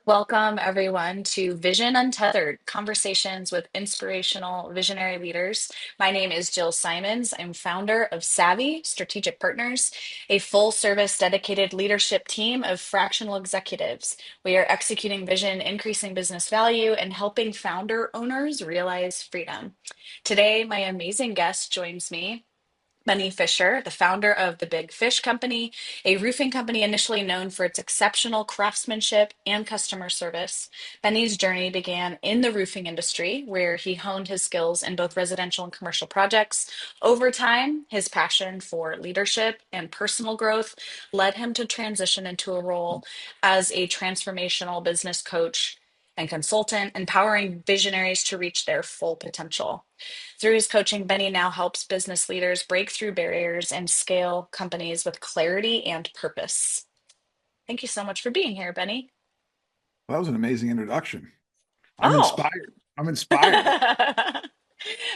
Welcome, everyone, to Vision Untethered Conversations with Inspirational Visionary Leaders. My name is Jill Simonds. I'm founder of Savvy Strategic Partners, a full service dedicated leadership team of fractional executives. We are executing vision, increasing business value, and helping founder owners realize freedom. Today, my amazing guest joins me. Benny Fisher, the founder of the Big Fish Company, a roofing company initially known for its exceptional craftsmanship and customer service. Benny's journey began in the roofing industry, where he honed his skills in both residential and commercial projects. Over time, his passion for leadership and personal growth led him to transition into a role as a transformational business coach and consultant, empowering visionaries to reach their full potential. Through his coaching, Benny now helps business leaders break through barriers and scale companies with clarity and purpose. Thank you so much for being here, Benny. Well, that was an amazing introduction. I'm Oh, inspired. I'm inspired.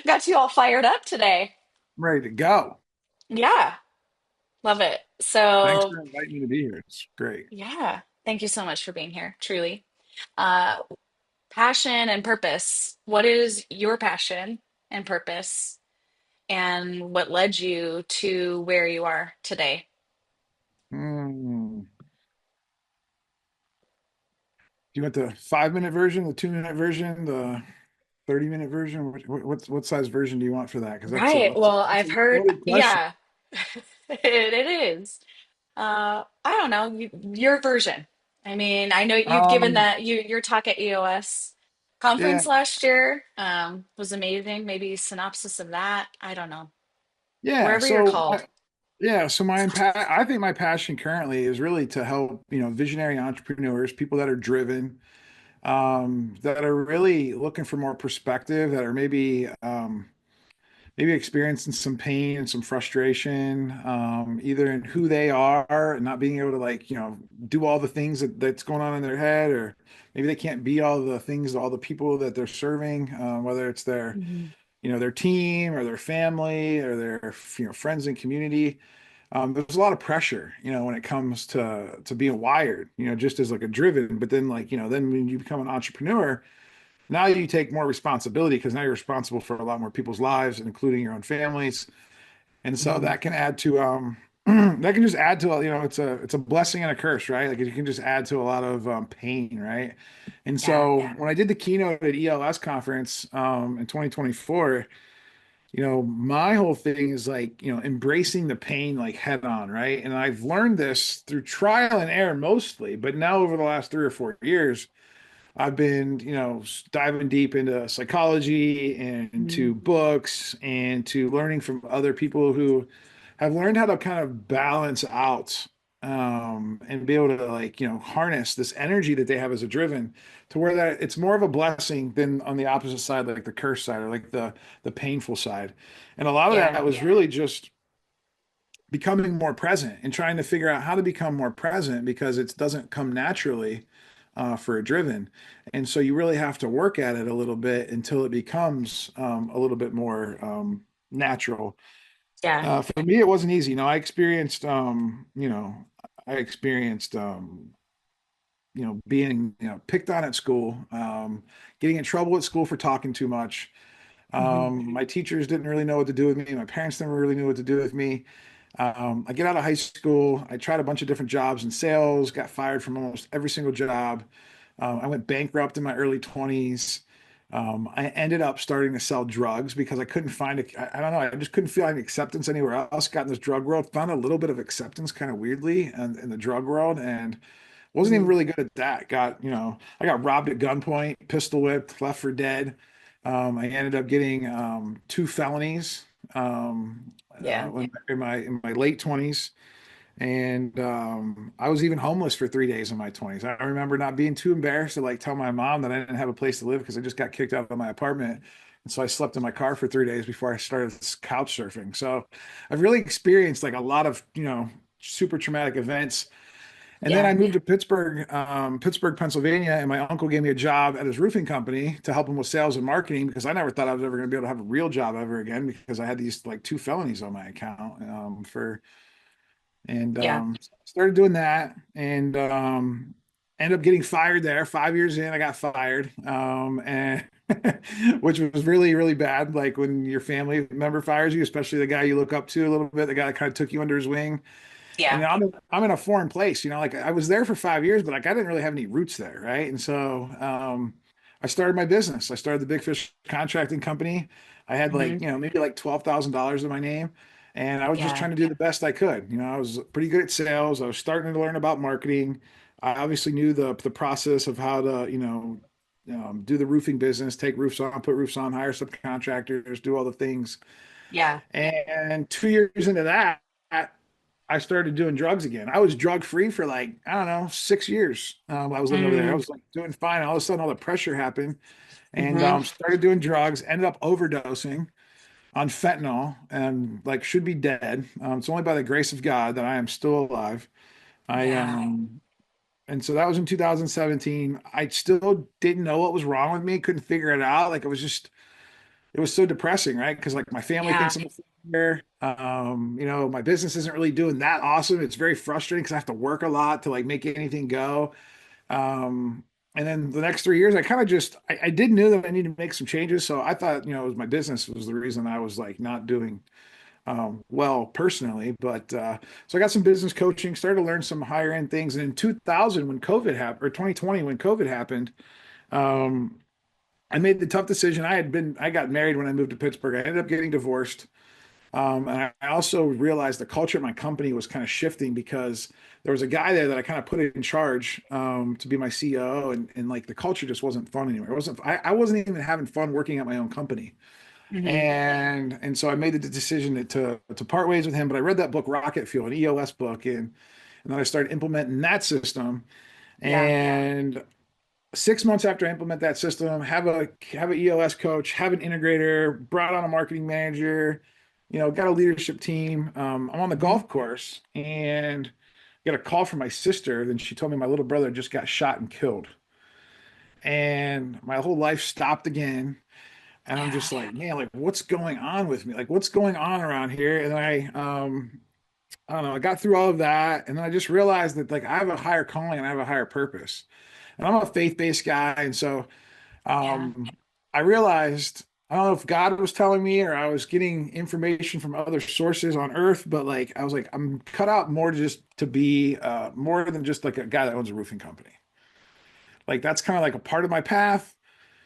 got you all fired up today. I'm ready to go. Yeah, love it. Thanks So, for inviting me to be here. It's great. yeah, thank you so much for being here, truly. Uh, Passion and purpose. What is your passion and purpose, and what led you to where you are today? Hmm. Do you want the 5 minute version, the 2 minute version, the 30-minute version? What size version do you want for that? Because that's Right. Well, that's a I've heard, loaded question. yeah, it is. I don't know, your version. I mean, I know you've given Um, that your talk at EOS yeah, conference last year was amazing. Maybe synopsis of that. I don't know. yeah. Wherever you're So, called. yeah. So I think my passion currently is really to help, visionary entrepreneurs, people that are driven, that are really looking for more perspective, that are maybe experiencing some pain and some frustration, either in who they are and not being able to do all the things that's going on in their head, or maybe they can't be all the things, all the people that they're serving, whether it's Mhm. their team or their family or their, friends and community. There's a lot of pressure, when it comes to being wired, just as like a driven, but then then when you become an entrepreneur, now you take more responsibility because now you're responsible for a lot more people's lives, including your own families. And so Mhm. that can add to that can just add to, it's a blessing and a curse, right? Like it can just add to a lot of pain, right? And Yeah, so yeah, when I did the keynote at ELS conference in 2024, my whole thing is embracing the pain like head on, right? And I've learned this through trial and error mostly, but now over the last 3 or 4 years, I've been, diving deep into psychology and Mhm. into books and to learning from other people who have learned how to kind of balance out, and be able to harness this energy that they have as a driven to where that it's more of a blessing than on the opposite side, like the curse side or like the painful side. And a lot of yeah, that was really just becoming more present and trying to figure out how to become more present because it doesn't come naturally, for a driven. And so you really have to work at it a little bit until it becomes a little bit more natural. yeah. For me, it wasn't easy. I experienced, being, picked on at school, getting in trouble at school for talking too much. Mhm. My teachers didn't really know what to do with me. My parents never really knew what to do with me. I get out of high school. I tried a bunch of different jobs in sales, got fired from almost every single job. I went bankrupt in my early 20s. I ended up starting to sell drugs because I couldn't find I don't know, I just couldn't find acceptance anywhere else. Got in this drug world, found a little bit of acceptance kind of weirdly in the drug world, and wasn't even Mhm. really good at that. I got robbed at gunpoint, pistol whipped, left for dead. I ended up getting two felonies, Yeah. in my late 20s. And I was even homeless for 3 days in my 20s. I remember not being too embarrassed to tell my mom that I didn't have a place to live because I just got kicked out of my apartment. And so I slept in my car for 3 days before I started couch surfing. So I've really experienced a lot of, super traumatic events. And then Yeah. I moved to Pittsburgh, Pennsylvania, and my uncle gave me a job at his roofing company to help him with sales and marketing because I never thought I was ever going to be able to have a real job ever again because I had these two felonies on my account, for and Yeah. started doing that, and Ended up getting fired there. 5 years in, I got fired. And which was really, really bad. Like when your family member fires you, especially the guy you look up to a little bit, the guy that kind of took you under his wing. And Yeah. I'm in a foreign place, like I was there for 5 years, but like I didn't really have any roots there, right? And so I started my business. I started the Big Fish Contracting Company. I had Hmm. like, maybe like $12,000 in my name. And I was just Yeah. trying to do the best I could. I was pretty good at sales. I was starting to learn about marketing. I obviously knew the process of how to, do the roofing business, take roofs on, put roofs on, hire subcontractors, do all the things. Yeah. And 2 years into that, I started doing drugs again. I was drug free for like, I don't know, 6 years. I was living over there. I Mm-hmm. was like doing fine. All of a sudden, all the pressure happened and started doing drugs, ended up overdosing on fentanyl and like should be dead. It's only by the grace of God that I am still alive. I, Yeah. and so that was in 2017. I still didn't know what was wrong with me, couldn't figure it out. Like it was so depressing, right? Because like my family Yeah. thinks I'm a failure. My business isn't really doing that awesome. It's very frustrating because I have to work a lot to like make anything go. Um, and then the next 3 years, I kind of just I did knew that I needed to make some changes. So I thought, it was my business was the reason I was like not doing well personally. But so I got some business coaching, started to learn some higher end things. And in 2000, when COVID happened, or 2020, when COVID happened, um, I made the tough decision. I got married when I moved to Pittsburgh. I ended up getting divorced. And I also realized the culture at my company was kind of shifting because there was a guy there that I kind of put in charge to be my CEO, and like the culture just wasn't fun anymore. I wasn't even having fun working at my own company. Hmm. And so I made the decision to part ways with him. But I read that book, Rocket Fuel, an EOS book, and then I started implementing that system. Yeah. And 6 months after I implement that system, have a EOS coach, have an integrator, brought on a marketing manager, got a leadership team. I'm on the Hmm. golf course and got a call from my sister. Then she told me my little brother just got shot and killed. And my whole life stopped again. And I'm Yeah. just like, man, like what's going on with me? Like what's going on around here? And I don't know, I got through all of that. And then I just realized that like I have a higher calling and I have a higher purpose. And I'm a faith-based guy. And so Yeah. um, I realized I don't know if God was telling me or I was getting information from other sources on earth, but like I was like, I'm cut out more just to be more than just like a guy that owns a roofing company. Like that's kind of like a part of my path,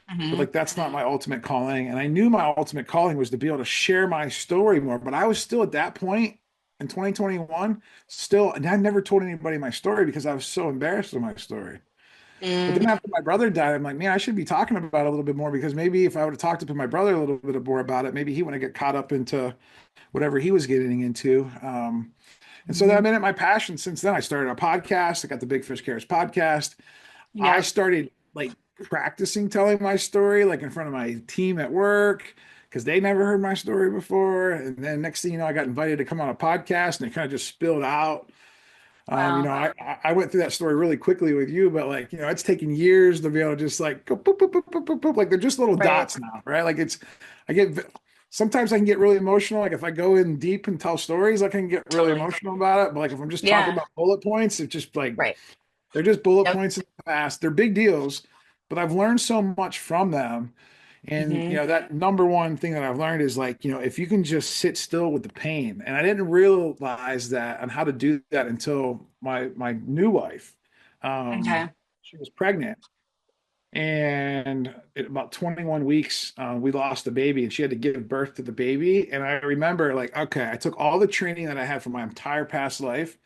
but Hmm. like that's not my ultimate calling. And I knew my ultimate calling was to be able to share my story more. But I was still at that point in 2021, still, and I never told anybody my story because I was so embarrassed of my story. But Mm. then after my brother died, I'm like, man, I should be talking about it a little bit more because maybe if I would have talked to my brother a little bit more about it, maybe he wouldn't get caught up into whatever he was getting into. And so that Hmm. made it my passion. Since then, I started a podcast. I got the Big Fish Cares podcast. I Yeah. started like practicing telling my story, like in front of my team at work, because they never heard my story before. And then next thing you know, I got invited to come on a podcast, and it kind of just spilled out. Wow. I went through that story really quickly with you, but like, it's taken years to be able to just like go boop, boop, boop, boop, boop, boop. Like they're just little Right. dots now, right? Like I get, sometimes I can get really emotional. Like if I go in deep and tell stories, I can get really Totally. emotional about it. But like if I'm just talking Yeah. about bullet points, it's just like, Right. they're just bullet Yep. points in the past. They're big deals, but I've learned so much from them. And Hmm. that number one thing that I've learned is like, if you can just sit still with the pain. And I didn't realize that and how to do that until my new wife. Okay. She was pregnant, and at about 21 weeks, we lost the baby, and she had to give birth to the baby. And I remember like, okay, I took all the training that I had from my entire past life.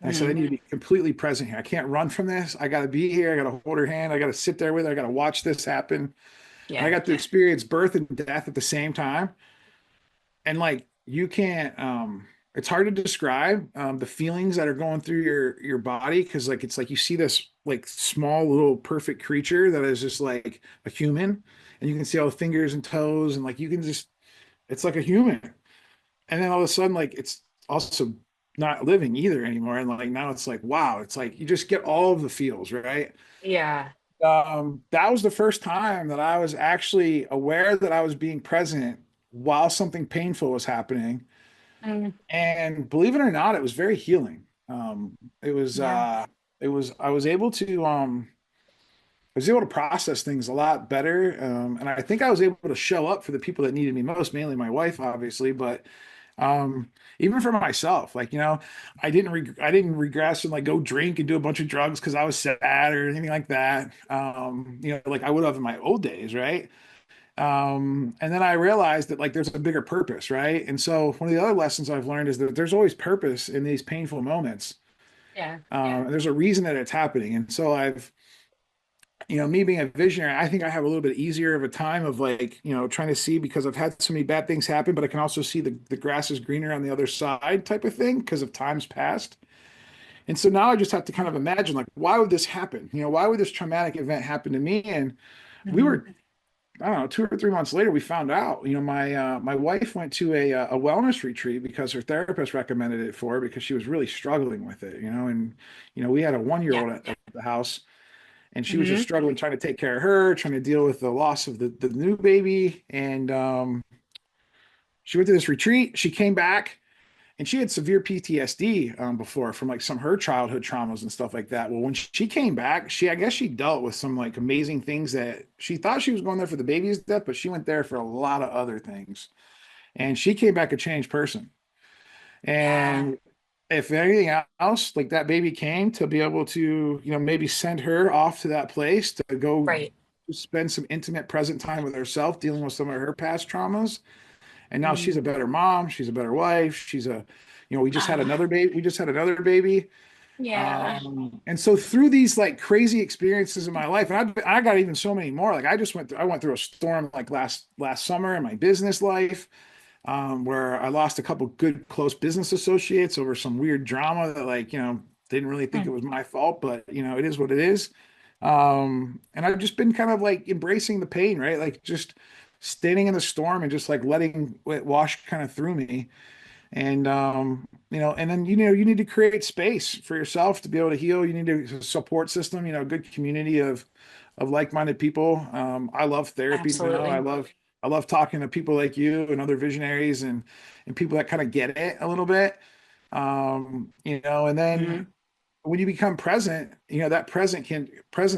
And I said, I Hmm. need to be completely present here. I can't run from this. I got to be here. I got to hold her hand. I got to sit there with her. I got to watch this happen. And I Yeah. got to experience birth and death at the same time. And like, you can't, it's hard to describe the feelings that are going through your body because like it's like you see this like small little perfect creature that is just like a human, and you can see all the fingers and toes, and like you can just it's like a human. And then all of a sudden, like it's also not living either anymore. And like now it's like, wow, it's like you just get all of the feels, right? Yeah. That was the first time that I was actually aware that I was being present while something painful was happening. Mm. And believe it or not, it was very healing. It was Yeah. I was able to I was able to process things a lot better. And I think I was able to show up for the people that needed me most, mainly my wife, obviously, but um, even for myself, like, I didn't regress and like go drink and do a bunch of drugs because I was sad or anything like that. Like I would have in my old days, right? And then I realized that like there's a bigger purpose, right? And so one of the other lessons I've learned is that there's always purpose in these painful moments. Yeah. And there's a reason that it's happening. And so me being a visionary, I think I have a little bit easier of a time of like, trying to see because I've had so many bad things happen, but I can also see the grass is greener on the other side type of thing because of times past. And so now I just have to kind of imagine like, why would this happen? Why would this traumatic event happen to me? And we Hmm. were, I don't know, 2 or 3 months later, we found out, my wife went to a wellness retreat because her therapist recommended it for her because she was really struggling with it, and, we had a 1 year Yeah. old at the house and she was just Hmm. struggling trying to take care of her, trying to deal with the loss of the new baby. And she went to this retreat. She came back and she had severe PTSD before from like some her childhood traumas and stuff like that. Well, when she came back, I guess she dealt with some like amazing things that she thought she was going there for the baby's death, but she went there for a lot of other things. And she came back a changed person. Yeah. And if anything else, like that baby came to be able to, maybe send her off to that place to go Right. spend some intimate present time with herself, dealing with some of her past traumas. And now she's Mm. a better mom. She's a better wife. We just had Ah, another baby. We just had another baby. yeah. And so through these like crazy experiences in my life, and I got even so many more. Like I went through a storm like last summer in my business life where I lost a couple good close business associates over some weird drama that like, didn't really think it Mm. was my fault, but it is what it is. And I've just been kind of like embracing the pain, right? Like just standing in the storm and just like letting it wash kind of through me. And and then you need to create space for yourself to be able to heal. You need a support system, a good community of like-minded people. I love therapy, Absolutely. I love talking to people like you and other visionaries and people that kind of get it a little bit. And then Hmm. when you become present, that presence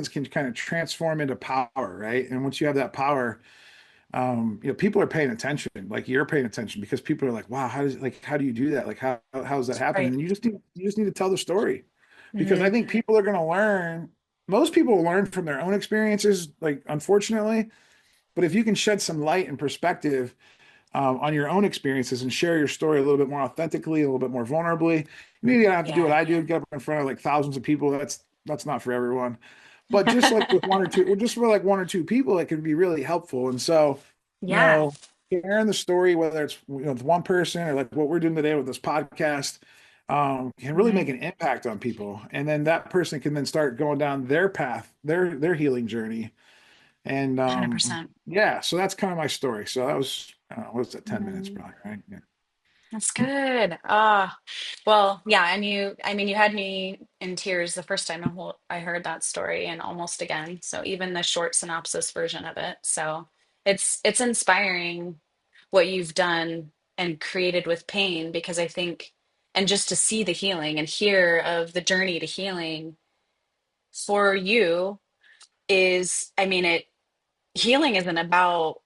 can kind of transform into power, right? And once you have that power, people are paying attention, like you're paying attention because people are like, wow, how do you do that? Like, how does that happen? Right. And you just need to tell the story because I Hmm. think people are going to learn. Most people will learn from their own experiences, like, unfortunately, but if you can shed some light and perspective on your own experiences and share your story a little bit more authentically, a little bit more vulnerably, maybe you don't have to do what Yeah. I do, get up in front of like thousands of people. That's not for everyone. But just like with one or two, or just for like one or two people, it can be really helpful. And so, you Yeah. know, sharing the story, whether it's with one person or like what we're doing today with this podcast, can really Hmm. make an impact on people. And then that person can then start going down their path, their healing journey. And 100%. yeah, so that's kind of my story. So that was, I don't know, what was that, 10 minutes Mm. probably, right? Yeah. That's good. Ah, well, yeah, and I mean, you had me in tears the first time I heard that story and almost again. So even the short synopsis version of it. So it's inspiring what you've done and created with pain because I think and just to see the healing and hear of the journey to healing for you is, I mean, healing isn't about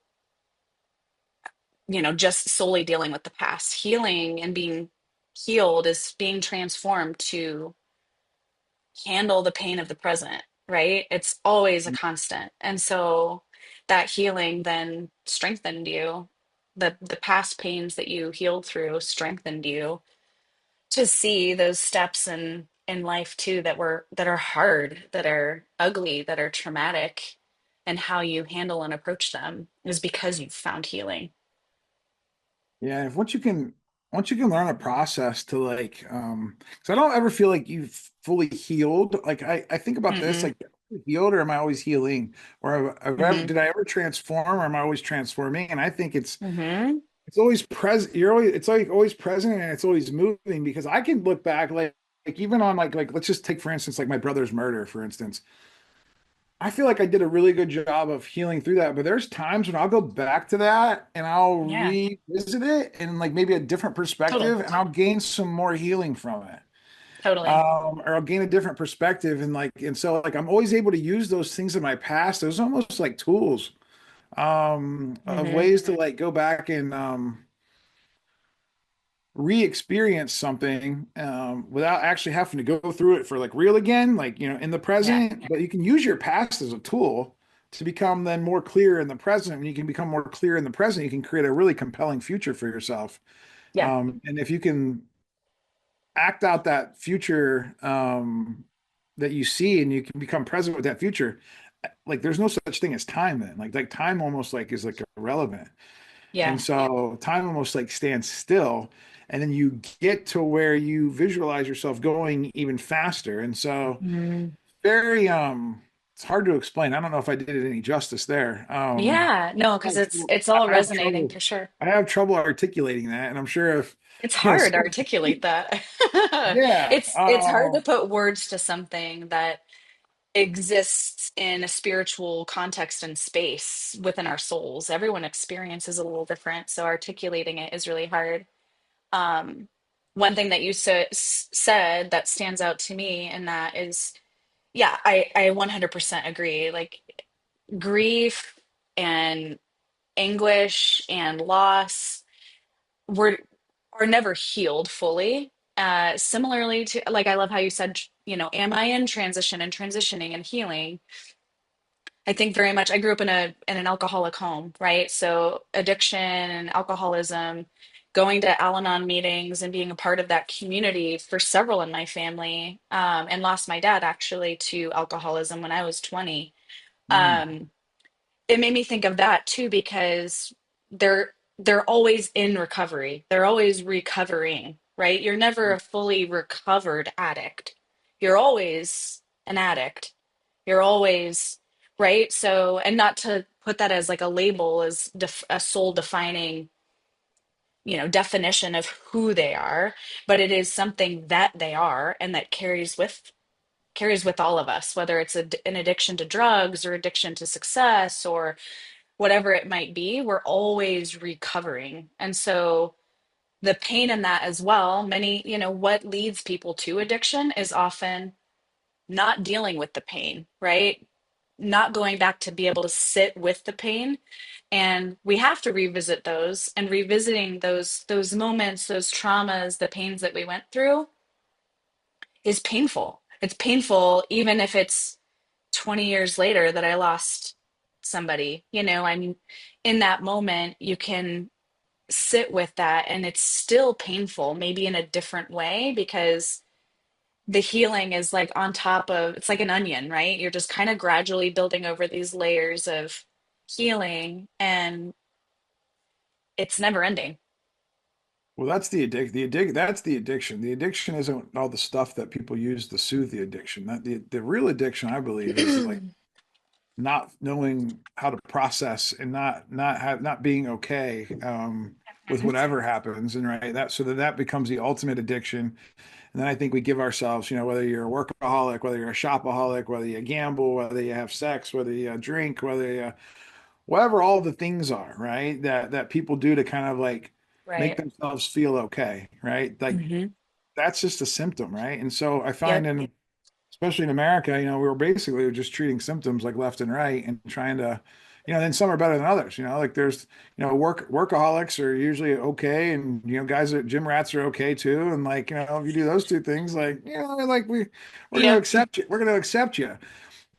just solely dealing with the past. Healing and being healed is being transformed to handle the pain of the present, right? It's always a constant. And so that healing then strengthened you. The past pains that you healed through strengthened you to see those steps in life too that are hard, that are ugly, that are traumatic, and how you handle and approach them is because you've found healing. Yeah, if once you can learn a process to like because I don't ever feel like you've fully healed. Like I think about this Mm-mm. like healed or am I always healing? Or Mm-hmm. did I ever transform or am I always transforming? And I think Mm-hmm. it's always present. You're always it's like always present and it's always moving because I can look back like even on like let's just take for instance like my brother's murder, for instance. I feel like I did a really good job of healing through that, but there's times when I'll go back to that and I'll Yeah, revisit it and like maybe a different totally. perspective and I'll gain some more healing from it. Totally. or I'll gain a different perspective. And so like I'm always able to use those things in my past. There's almost like tools of Hmm. ways to like go back and re-experience something without actually having to go through it for like real again, like in the Yeah. present. But you can use your past as a tool to become then more clear in the present. When you can become more clear in the present, you can create a really compelling future for yourself. Yeah. And if you can act out that future that you see, and you can become present with that future, like there's no such thing as time then. Like time almost like is like irrelevant. Yeah. And so time almost like stands still, and then you get to where you visualize yourself going even faster. And so Mhm. very it's hard to explain. I don't know if I did it any justice there. Yeah. No, I because have it's trouble, it's all I have resonating trouble for sure. I have trouble articulating that, and I'm sure if It's you know hard to some, articulate that. yeah, It's hard to put words to something that exists in a spiritual context and space within our souls. Everyone experiences a little different, so articulating it is really hard. Um, One thing that you said that stands out to me, and that is, yeah, I 100% agree. Like grief and anguish and loss were are never healed fully. Similarly to, like, I love how you said, am I in transition and transitioning and healing? I think very much I grew up in an alcoholic home, right? So addiction and alcoholism, going to Al-Anon meetings and being a part of that community for several in my family, and lost my dad actually to alcoholism when I was 20. mm, Um, it made me think of that too, because they're always in recovery. They're always recovering, right? You're never a fully recovered addict. You're always an addict. You're always, right? So, and not to put that as like a label, as a soul defining, definition of who they are, but it is something that they are, and that carries with all of us, whether it's an addiction to drugs or addiction to success or whatever it might be. We're always recovering. And so the pain in that as well, what leads people to addiction is often not dealing with the pain, right? Not going back to be able to sit with the pain. And we have to revisit those, and revisiting those moments, those traumas, the pains that we went through is painful. It's painful even if it's 20 years later that I lost somebody. I'm in that moment, you can sit with that, and it's still painful, maybe in a different way, because the healing is like on top of, it's like an onion, right? You're just kind of gradually building over these layers of healing, and it's never ending. well, that's the addiction. The addiction isn't all the stuff that people use to soothe the addiction. That the real addiction, I believe, is like not knowing how to process, and not being okay with Mhm. whatever happens, and right that so that becomes the ultimate addiction. And then I think we give ourselves, whether you're a workaholic, whether you're a shopaholic, whether you gamble, whether you have sex, whether you drink, whether you whatever all the things are, right? That people do to kind of like make Right. themselves feel okay, right? Like Hmm. that's just a symptom, right? And so I find Yep. in especially in America, we were basically just treating symptoms like left and right, and trying to, then some are better than others, like there's, workaholics are usually okay. And, guys that gym rats are okay too. And like, if you do those two things, like, like we're going to Yep. accept you. We're going to accept you.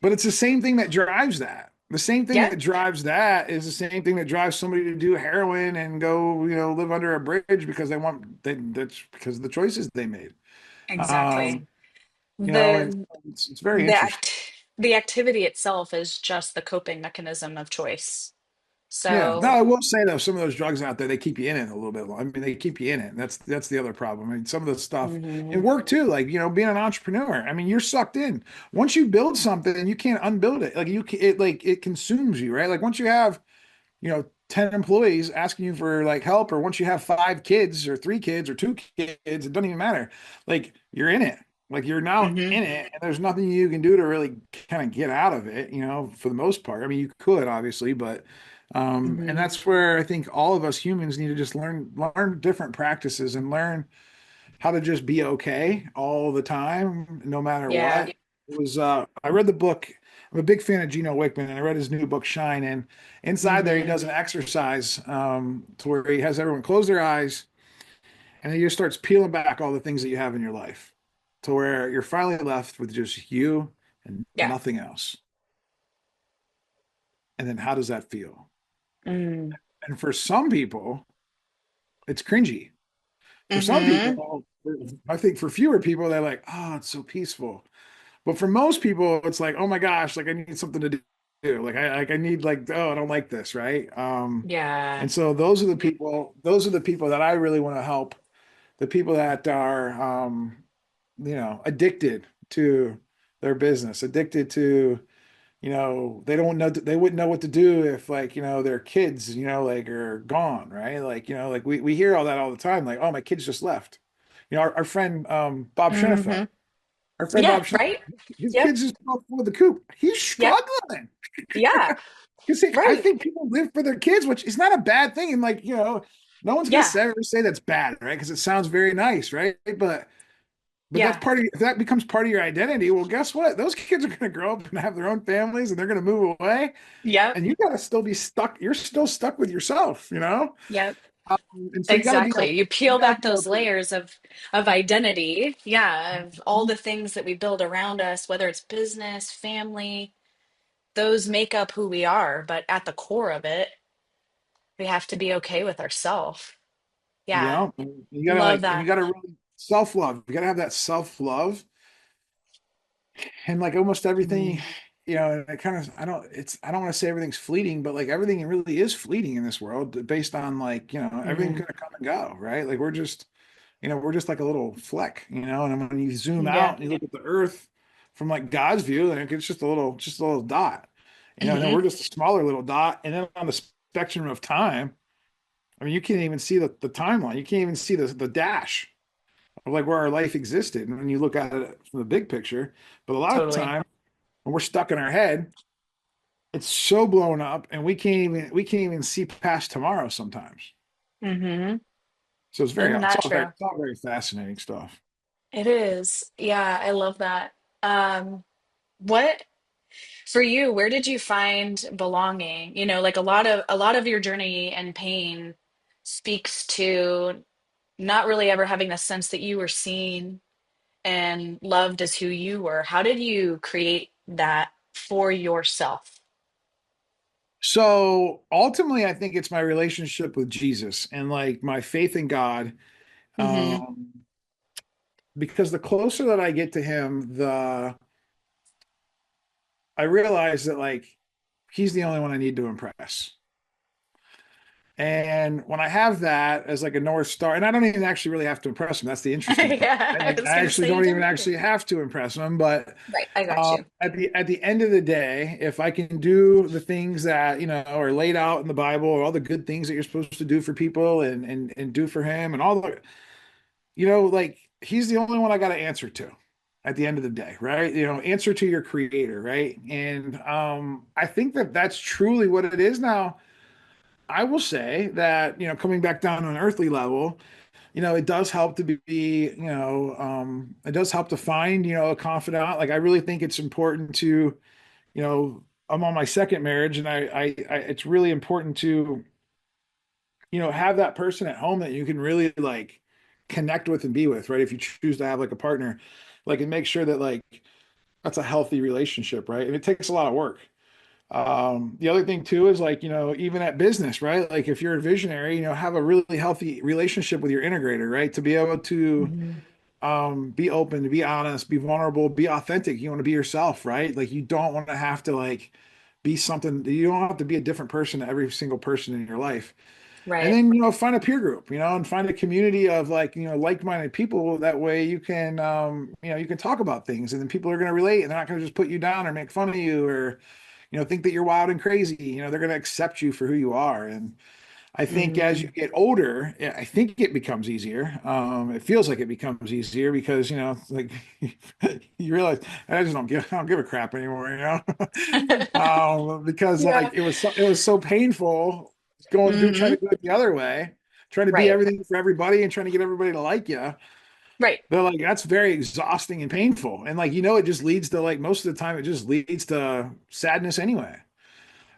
But it's the same thing that drives that. The same thing Yep. that drives that is the same thing that drives somebody to do heroin and go, live under a bridge because that's because of the choices they made. Exactly. Um, and The it's very the interesting. act the activity itself is just the coping mechanism of choice. Yeah. Now So, I will say though, some of those drugs out there, they keep you in it a little bit. I mean, they keep you in it. That's the other problem. I mean, some of the stuff mhm. and work too, like, being an entrepreneur. I mean, you're sucked in. Once you build something, you can't unbuild it. Like it consumes you, right? Like once you have 10 employees asking you for like help, or once you have 5 kids or 3 kids or 2 kids, it doesn't even matter. Like you're in it. Like you're now Mhm. in it, and there's nothing you can do to really kind of get out of it, for the most part. I mean, you could obviously, but and Mhm. that's where I think all of us humans need to just learn different practices and learn. how to just be okay all the time, no matter Yeah. what. It was I read the book. I'm a big fan of Gino Wickman, and I read his new book Shine. And inside there, he Hmm. does an exercise to where he has everyone close their eyes, and he just starts peeling back all the things that you have in your life, to where you're finally left with just you and Yeah. nothing else. And then how does that feel? Mm. And for some people, it's cringy. For some Hmm. people, I think for fewer people, they're like, oh, it's so peaceful. But for most people, it's like, oh my gosh, like I need something to do. Like I need like, oh, I don't like this, right? Yeah. And so those are the people that I really want to help. The people that are addicted to their business, addicted to, they don't know, they wouldn't know what to do if like, their kids, like are gone, right? Like, like we hear all that all the time, like, oh, my kids just left. Our friend Bob Schennefeld, Hmm. our friend Yeah. Bob Schennefeld, Right. his Yep. kids just broke for the coop. He's Yep. struggling. Yeah. Because I Right. think people live for their kids, which is not a bad thing. And like, no one's gonna Yeah. say that's bad, right? Because it sounds very nice, right? But that's Yeah. part of if that becomes part of your identity, well, guess what? Those kids are going to grow up and have their own families and they're going to move away. Yep. And you got to still be stuck. You're still stuck with yourself, you know? Yep. And so you got to be, Exactly. You you peel got to back be those okay. layers of identity. Yeah, of all the things that we build around us, whether it's business, family, those make up who we are, but at the core of it, we have to be okay with ourselves. Yeah. And you got to Love like, and you that. got to really self-love. You got to have that self-love and like almost everything, Mm. and it kind of, I don't want to say everything's fleeting, but like everything really is fleeting in this world based on like, everything's Hmm. going to come and go, right? Like we're just like a little fleck, and when you zoom Yeah. out and you look at the earth from like God's view, then it's just a little dot, and then Hmm. we're just a smaller little dot. And then on the spectrum of time, I mean, you can't even see the timeline. You can't even see the dash of like where our life existed. And when you look at it from the big picture, but a lot of Totally. time when we're stuck in our head, it's so blown up and we can't even see past tomorrow sometimes. Hmm. So Isn't that true? it's all very fascinating stuff. It is. Yeah, I love that. What For you, where did you find belonging? Like a lot of your journey and pain speaks to not really ever having the sense that you were seen and loved as who you were. How did you create that for yourself? So ultimately, I think it's my relationship with Jesus and like my faith in God. Hmm. Um, because the closer that I get to him, the I realize that like he's the only one I need to impress. And when I have that as like a North Star, and I don't even actually really have to impress him. That's the interesting part. Yeah, Right? I Like was I gonna actually say you don't don't even need it. actually have to impress him. But Right, I got you. at the end of the day, if I can do the things that are laid out in the Bible, or all the good things that you're supposed to do for people, and do for him, and all the like he's the only one I got to answer to at the end of the day, right? Answer to your creator, right? And I think that that's truly what it is now. I will say that, coming back down on an earthly level, it does help to it does help to find, a confidant. Like I really think it's important to, I'm on my second marriage, and it's really important to, have that person at home that you can really like connect with and be with, right? If you choose to have like a partner, like, and make sure that like that's a healthy relationship, right? And it takes a lot of work. The other thing too is like, even at business, right? Like if you're a visionary, have a really healthy relationship with your integrator, right? To be able to Hmm. be open, to be honest, be vulnerable, be authentic. You want to be yourself, right? Like you don't want to have to like be something, you don't have to be a different person to every single person in your life. And Right. then, find a peer group, and find a community of like, like-minded people. That way you can, you can talk about things, and then people are going to relate, and they're not going to just put you down or make fun of you, or, think that you're wild and crazy. They're going to accept you for who you are. And I think as you Mm. get older, yeah, I think it becomes easier. It feels like it becomes easier because, like you realize I don't give a crap anymore, because Yeah. like it was so painful trying Hmm. to do it the other way, trying to be Right. everything for everybody and trying to get everybody to like you. Right. They're like, that's very exhausting and painful. And like, it just leads to like most of the time, it just leads to sadness anyway.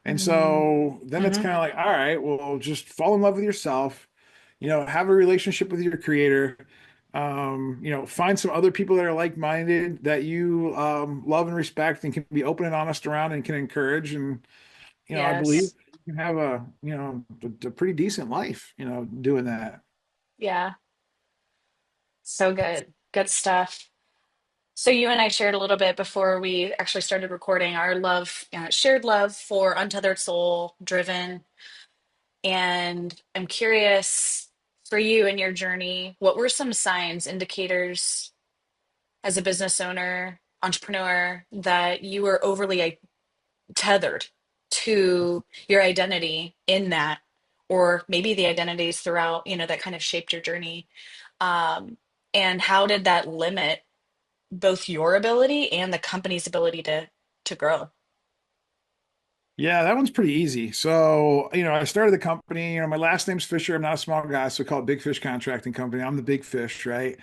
And so then it's Mm-hmm. kind of like, all right, well, just fall in love with yourself, have a relationship with your creator, find some other people that are like-minded that you love and respect and can be open and honest around and can encourage. And, I believe Yes. you can have a pretty decent life, doing that. Yeah. So good. Good stuff. So you and I shared a little bit before we actually started recording our love, shared love for untethered soul driven. And I'm curious for you and your journey, what were some signs, indicators as a business owner, entrepreneur, that you were overly tethered to your identity in that, or maybe the identities throughout, that kind of shaped your journey? Um, and how did that limit both your ability and the company's ability to grow? Yeah, that one's pretty easy. So, I started the company, my last name's Fisher. I'm not a small guy, so we call it Big Fish Contracting Company. I'm the big fish, right?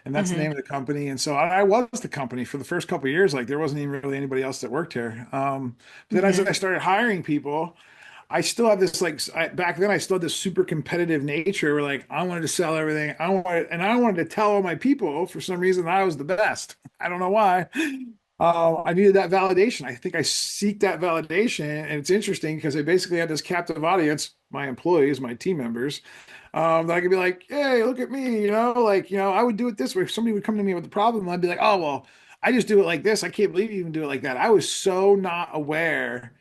And that's the Hmm. name of the company. And so I was the company for the first couple of years. Like there wasn't even really anybody else that worked here. But then as Hmm. I started hiring people, I still have this back then I still had this super competitive nature where like I wanted to sell everything. I wanted to tell all my people for some reason I was the best. I don't know why. I needed that validation. I think I seek that validation, and it's interesting because I basically had this captive audience, my employees, my team members, that I could be like, hey, look at me, I would do it this way. If somebody would come to me with a problem, I'd be like, oh, well, I just do it like this. I can't believe you even do it like that. I was so not aware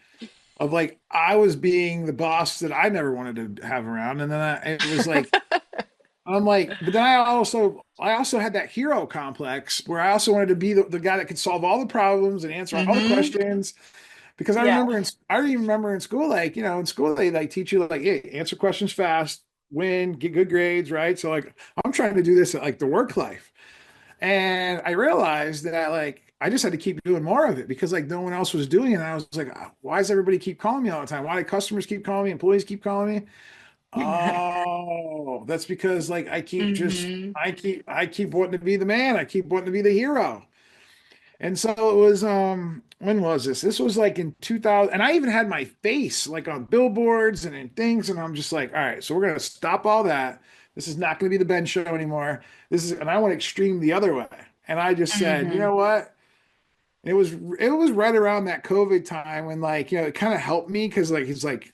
of like, I was being the boss that I never wanted to have around. And then it was like, I'm like, but then I also had that hero complex where I also wanted to be the guy that could solve all the problems and answer all the Hmm. questions. Because Yeah. I even remember in school, like, in school they like teach you like, hey, answer questions fast, win, get good grades, right? So like I'm trying to do this at like the work life. And I realized that like I just had to keep doing more of it because like no one else was doing it. And I was like, why does everybody keep calling me all the time? Why do customers keep calling me? Employees keep calling me? Oh, that's because like Hmm. I keep wanting to be the man. I keep wanting to be the hero. And so it was when was this? This was like in 2000 and I even had my face like on billboards and in things and I'm just like, all right, so we're going to stop all that. This is not going to be the Ben show anymore. And I want extreme the other way. And I just said, you Hmm. know what? It was right around that COVID time when like, it kind of helped me because like it's like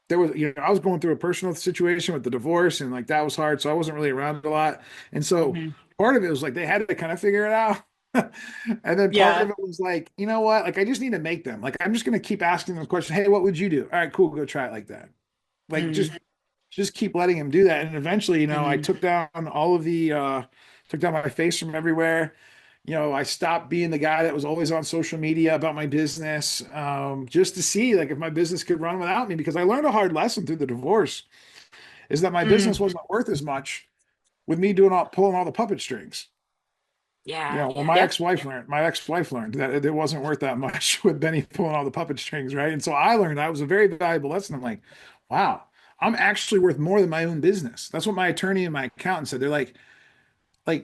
there was, I was going through a personal situation with the divorce and like that was hard. So I wasn't really around a lot. And so Hmm. part of it was like they had to kind of figure it out. And then part Yeah. of it was like, you know what? Like I just need to make them. Like I'm just gonna keep asking them questions. Hey, what would you do? All right, cool, go try it like that. Like just keep letting him do that. And eventually, I Hmm. took down my face from everywhere. I stopped being the guy that was always on social media about my business, just to see like if my business could run without me, because I learned a hard lesson through the divorce is that my Hmm. business wasn't worth as much with me pulling all the puppet strings. Yeah. Well, Yep. my ex-wife learned that it wasn't worth that much with Benny pulling all the puppet strings, right? And so I learned that was a very valuable lesson. I'm like, wow, I'm actually worth more than my own business. That's what my attorney and my accountant said. They're like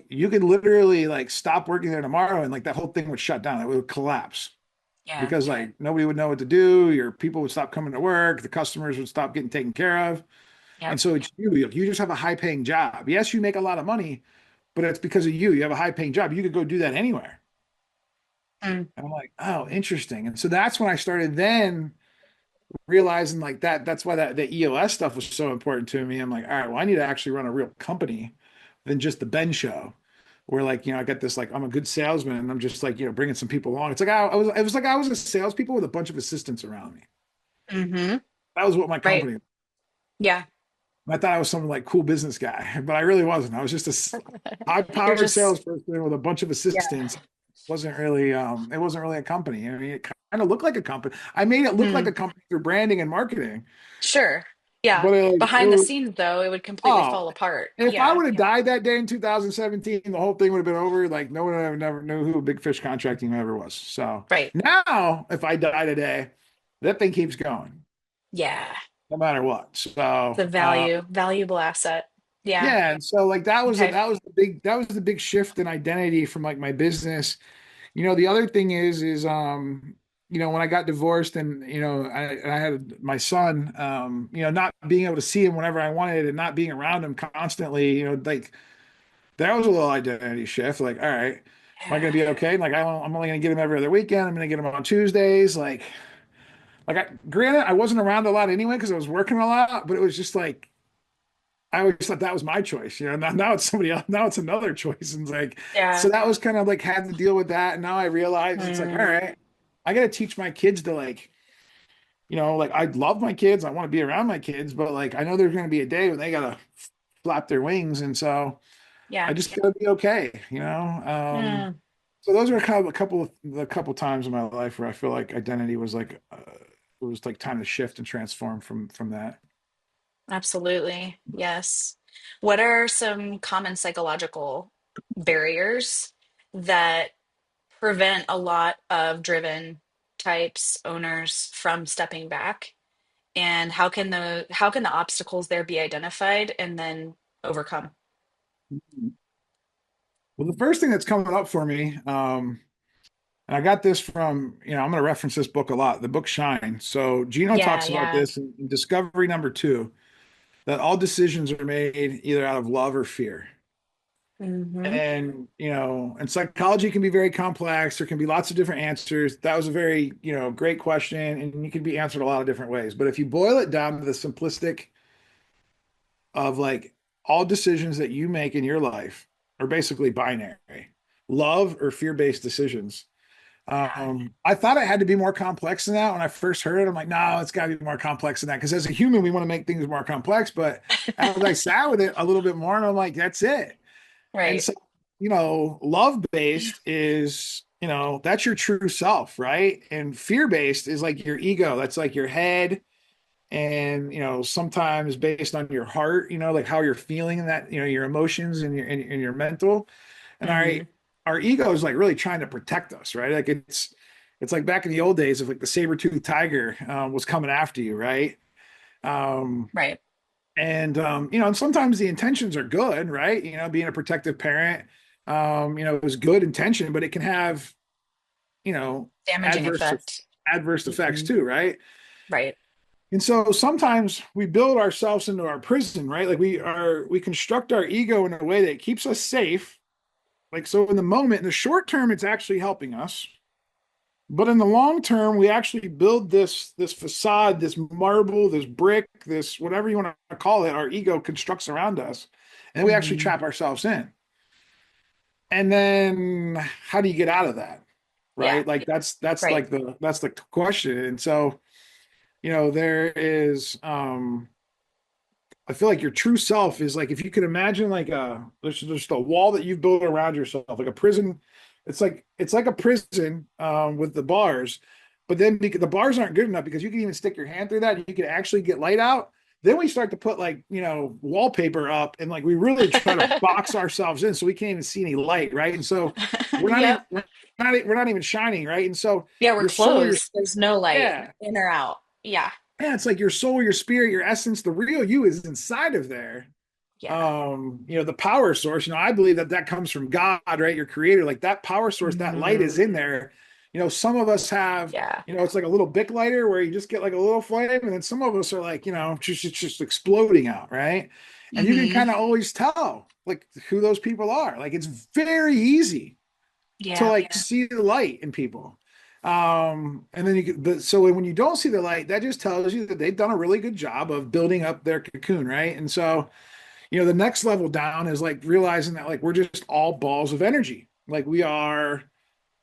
you could literally like stop working there tomorrow and like that whole thing would shut down. It would collapse Yeah. because like nobody would know what to do. Your people would stop coming to work. The customers would stop getting taken care of. And Yep. so it's you. You just have a high paying job. Yes, you make a lot of money, but it's because of you. You have a high paying job. You could go do that anywhere. Mm. And I'm like, oh, interesting. And so that's when I started then realizing like that's why the EOS stuff was so important to me. I'm like, all right, well, I need to actually run a real company than just the Ben show. Where like, I got this like I'm a good salesman and I'm just like, bringing some people along. It's like it was like I was a salespeople with a bunch of assistants around me. Hmm. That was what my Right. company. Yeah. I thought I was some like cool business guy, but I really wasn't. I was just a You're high-powered just, salesperson with a bunch of yeah. assistants. It wasn't really a company. I mean, it kind of looked like a company. I made it look like a Mhm. company through branding and marketing, Sure. Yeah. but it Behind the was, scenes, though, it would completely oh, fall apart. if I Yeah. would have died that day in 2017, the whole thing would have been over. Like no one ever never knew who Big Fish Contracting ever was. So Right. now, if I die today, that thing keeps going Yeah. no matter what. The valuable asset. Yeah. Yeah, and so like Okay. that was the big shift in identity from like my business. The other thing is when I got divorced and I had my son, not being able to see him whenever I wanted and not being around him constantly, like that was a little identity shift. Like, all right, am I Yeah. gonna be okay? Like I'm only gonna get him every other weekend. I'm gonna get him on Tuesdays. Granted, I wasn't around a lot anyway because I was working a lot, but it was just like I always thought that was my choice. Now it's somebody else. Now it's another choice, and it's like so Yeah. that was kind of like had to deal with that. And now I realize it's like, all Mm, right, I got to teach my kids to like, like I love my kids. I want to be around my kids, but like I know there's going to be a day when they gotta flap their wings, and so I yeah. just gotta be okay. Mm, So those are kind of the couple times in my life where I feel like identity was like it was like time to shift and transform from that. absolutely. Yes. What are some common psychological barriers that prevent a lot of driven types, owners from stepping back? And how can the obstacles there be identified and then overcome? Well, the first thing that's coming up for me, and I got this from, I'm going to reference this book a lot, the book Shine. So Gino Yeah, talks about yeah. this in Discovery number 2, that all decisions are made either out of love or fear. Mm-hmm. And psychology can be very complex. There can be lots of different answers. That was a very, great question, and you can be answered a lot of different ways. But if you boil it down to the simplistic of like all decisions that you make in your life are basically binary, love or fear-based decisions. Yeah. I thought it had to be more complex than that when I first heard it. I'm like, no, it's got to be more complex than that. Because as a human, we want to make things more complex. But as I sat with it a little bit more, and I'm like, that's it. And Right. so, love based is, that's your true self, right? And fear based is like your ego. That's like your head. And, sometimes based on your heart, like how you're feeling and that, your emotions and your mental. And Mm-hmm. our ego is like really trying to protect us, right? Like it's like back in the old days of like the saber-toothed tiger was coming after you, right? Um, Right. and sometimes the intentions are good, right? Being a protective parent, it was good intention, but it can have, you know, Damaging adverse effect. adverse effects Hmm. too, right? Right. And so sometimes we build ourselves into our prison, right? Like we construct our ego in a way that keeps us safe. Like so in the moment, in the short term, it's actually helping us. But in the long term, we actually build this facade, this marble, this brick, this whatever you want to call it, our ego constructs around us. And we actually Hmm. trap ourselves in. And then how do you get out of that? Yeah. Right? Like Right. that's the question. And so, there is I feel like your true self is like if you could imagine like there's just a wall that you've built around yourself, like a prison. It's like a prison with the bars, but then because the bars aren't good enough because you can even stick your hand through that, you can actually get light out. Then we start to put like wallpaper up, and like we really try to box ourselves in so we can't even see any light, right? And so we're not even Yep. we're not even shining, right? And so Yeah, we're your soul, your closed. There's no light yeah, in or out. Yeah. yeah, it's like your soul, your spirit, your essence, the real you is inside of there. Yeah. The power source, I believe that comes from God, right? Your creator, like that power source, that light Hmm. is in there. Some of us have, Yeah. it's like a little Bic lighter where you just get like a little flame, and then some of us are like, just exploding out, right? And you can Hmm. kind of always tell like who those people are. Like it's very easy to Yeah. like see the light in people. And then so when you don't see the light, that just tells you that they've done a really good job of building up their cocoon, right? And so, the next level down is like realizing that like we're just all balls of energy. Like Yep.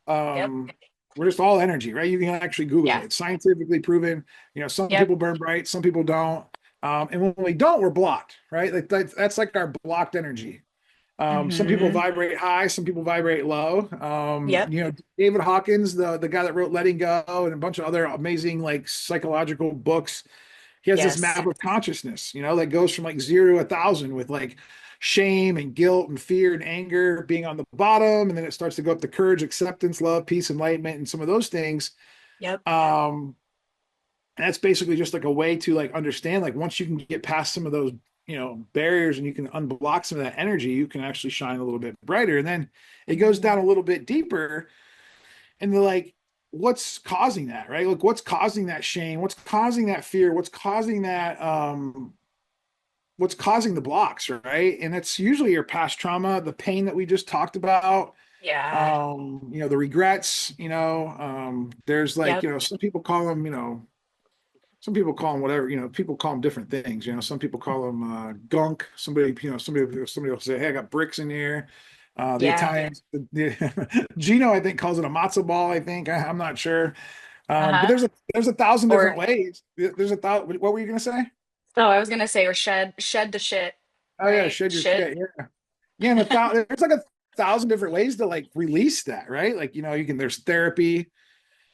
um, we're just all energy, right? You can actually Google it. Yeah. It's scientifically proven. Some Yep. people burn bright, some people don't. And when we don't, we're blocked, right? Like that's like our blocked energy. Some people Hmm. vibrate high, some people vibrate low. Yep. David Hawkins, the guy that wrote Letting Go and a bunch of other amazing like psychological books, he has this Yes. map of consciousness, that goes from like 0 to 1,000 with like shame and guilt and fear and anger being on the bottom, and then it starts to go up to courage, acceptance, love, peace, enlightenment, and some of those things. Yep. Um, and that's basically just like a way to like understand like once you can get past some of those barriers and you can unblock some of that energy, you can actually shine a little bit brighter. And then it goes Mm, down a little bit deeper and they're like, what's causing that, right? Like what's causing that shame? What's causing that fear? What's causing the blocks, right? And it's usually your past trauma, the pain that we just talked about, yeah. the regrets, there's like, Yep. some people call them whatever, people call them different things. Some people call them gunk. Somebody will say, "Hey, I got bricks in here." The Yeah. Italians, Gino, I think calls it a matzo ball. I think I'm not sure, but Uh-huh. there's a thousand different Or ways. There's a thousand. What were you gonna say? oh, I was gonna say, or shed the shit, Oh yeah, right? shed your Shit. shit. Yeah, yeah, and there's like a thousand different ways to like release that, right? Like you can. There's therapy.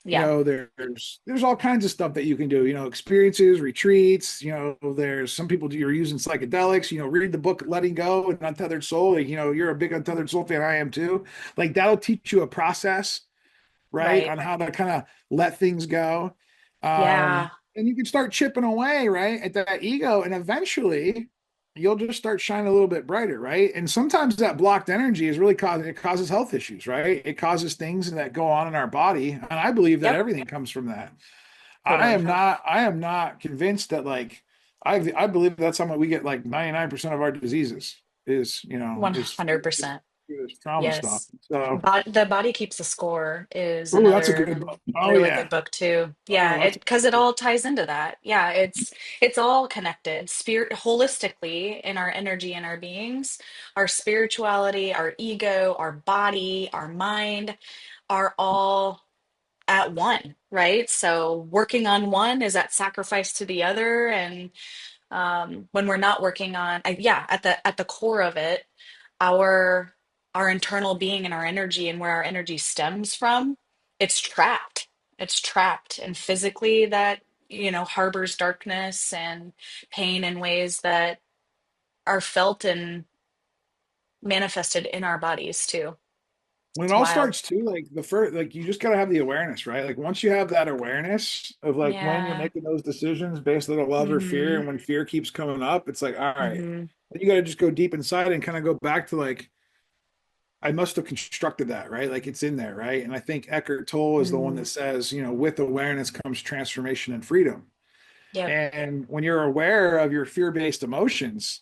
Yeah. There's all kinds of stuff that you can do, experiences, retreats. There's some people you're using psychedelics. Read the book Letting Go and Untethered Soul. Like, you're a big Untethered Soul fan. I am too. Like that'll teach you a process, right, Right. on how to kind of let things go. Yeah. And you can start chipping away, right, at that ego, and eventually you'll just start shining a little bit brighter, right? And sometimes that blocked energy is really causing it causes health issues, right? It causes things that go on in our body, and I believe that Yep. everything comes from that. Totally. I am not convinced that like I believe that's how we get like 99% of our diseases is 100%. this trauma stuff. Yes. So, The Body Keeps the Score is oh, that's a good another book. Oh really good yeah. book too. Oh, Yeah, that's it because it all ties into that. Yeah, it's all connected. Spirit holistically in our energy and our beings, our spirituality, our ego, our body, our mind are all at one, right? So working on one is at sacrifice to the other, and when we're not working on yeah, at the core of it, our our internal being and our energy and where our energy stems from, it's trapped. It's trapped, and physically that harbors darkness and pain in ways that are felt and manifested in our bodies too. when it It's all wild. starts too, like the first, like you just gotta have the awareness, right? Like once you have that awareness of like when you're Yeah. making those decisions based on love or fear, Mm-hmm. and when fear keeps coming up, it's like, all right, Mm-hmm. then you gotta just go deep inside and kind of go back to like, I must have constructed that, right? Like it's in there, right? And I think Eckhart Tolle is the one Mm-hmm. that says, with awareness comes transformation and freedom. Yep. And when you're aware of your fear-based emotions,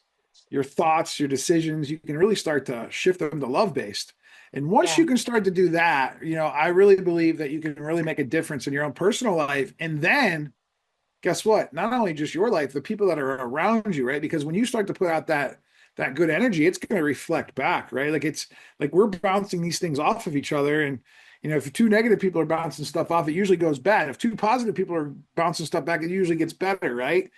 your thoughts, your decisions, you can really start to shift them to love-based. And once Yeah. you can start to do that, I really believe that you can really make a difference in your own personal life. And then guess what? Not only just your life, the people that are around you, right? Because when you start to put out that good energy, it's going to reflect back, right? Like it's like we're bouncing these things off of each other. And if two negative people are bouncing stuff off, it usually goes bad. If two positive people are bouncing stuff back, it usually gets better, right?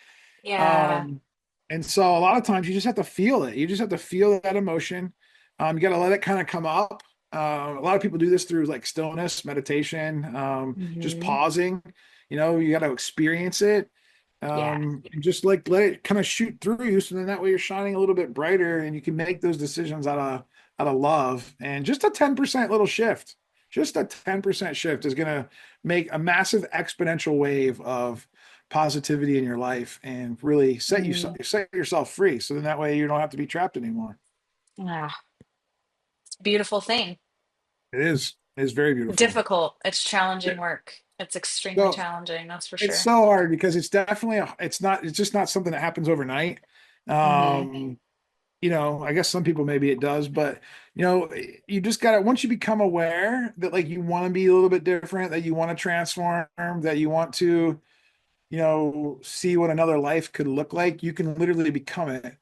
Yeah. Um, and so a lot of times you just have to feel it. You just have to feel that emotion. You got to let it kind of come up. A lot of people do this through like stillness, meditation, just Mm-hmm. pausing. You got to experience it. Yeah. And just like let it kind of shoot through you. So then that way you're shining a little bit brighter and you can make those decisions out of love. And just a 10% little shift, just a 10% shift is going to make a massive exponential wave of positivity in your life and really Mm. set yourself free. So then that way you don't have to be trapped anymore. Ah, it's a beautiful thing. It is very beautiful. Difficult. It's challenging work. It's extremely So challenging, that's for it's sure. so hard because it's just not something that happens overnight. Hmm. Um, I guess some people maybe it does, but you just gotta once you become aware that like you want to be a little bit different, that you want to transform, that you want to, see what another life could look like, you can literally become it.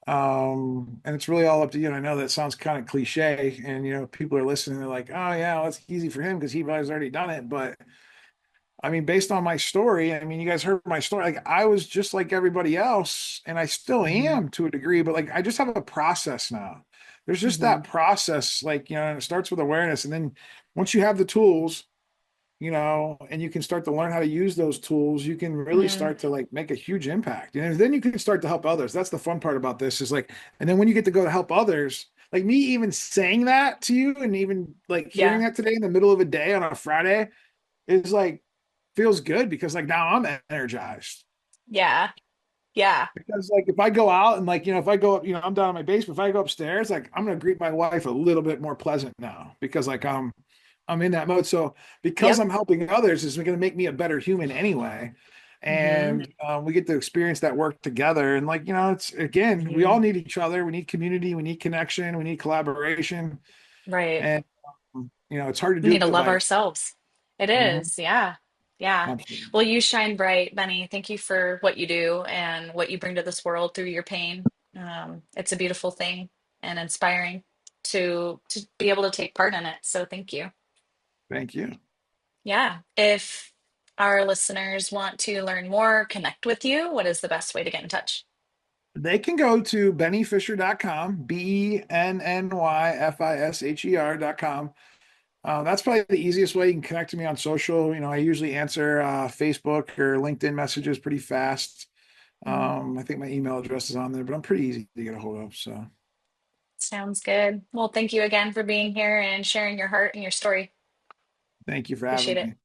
And it's really all up to you. And I know that sounds kind of cliche, and people are listening, they're like, oh yeah, well, it's easy for him because he has already done it. But I mean, based on my story, I mean, you guys heard my story. Like, I was just like everybody else, and I still Hmm. am to a degree, but like, I just have a process now. There's just Hmm. that process, like, and it starts with awareness. And then once you have the tools, and you can start to learn how to use those tools, you can really Mm. start to like make a huge impact. And then you can start to help others. That's the fun part about this is like, and then when you get to go to help others, like me even saying that to you and even like hearing Yeah. that today in the middle of a day on a Friday is like, feels good because like now I'm energized. Yeah. Yeah. Because like if I go out and like, if I go up, I'm down in my basement, if I go upstairs, like I'm gonna greet my wife a little bit more pleasant now because like I'm in that mode. So because Yep. I'm helping others is gonna make me a better human anyway. Hmm. And we get to experience that work together. And like, it's again, we all Hmm. need each other. We need community, we need connection, we need collaboration. Right. And it's hard to We do need to it love by ourselves. It Mhm. is. Yeah. Yeah. Absolutely. Well, you shine bright, Benny. Thank you for what you do and what you bring to this world through your pain. It's a beautiful thing and inspiring to be able to take part in it. So thank you. Thank you. Yeah. If our listeners want to learn more, connect with you, what is the best way to get in touch? They can go to bennyfisher.com, BENNYFISHER.com. That's probably the easiest way you can connect to me on social. I usually answer Facebook or LinkedIn messages pretty fast. Mm, I think my email address is on there, but I'm pretty easy to get a hold of. So sounds good. Well, thank you again for being here and sharing your heart and your story. thank you for Appreciate having it. me.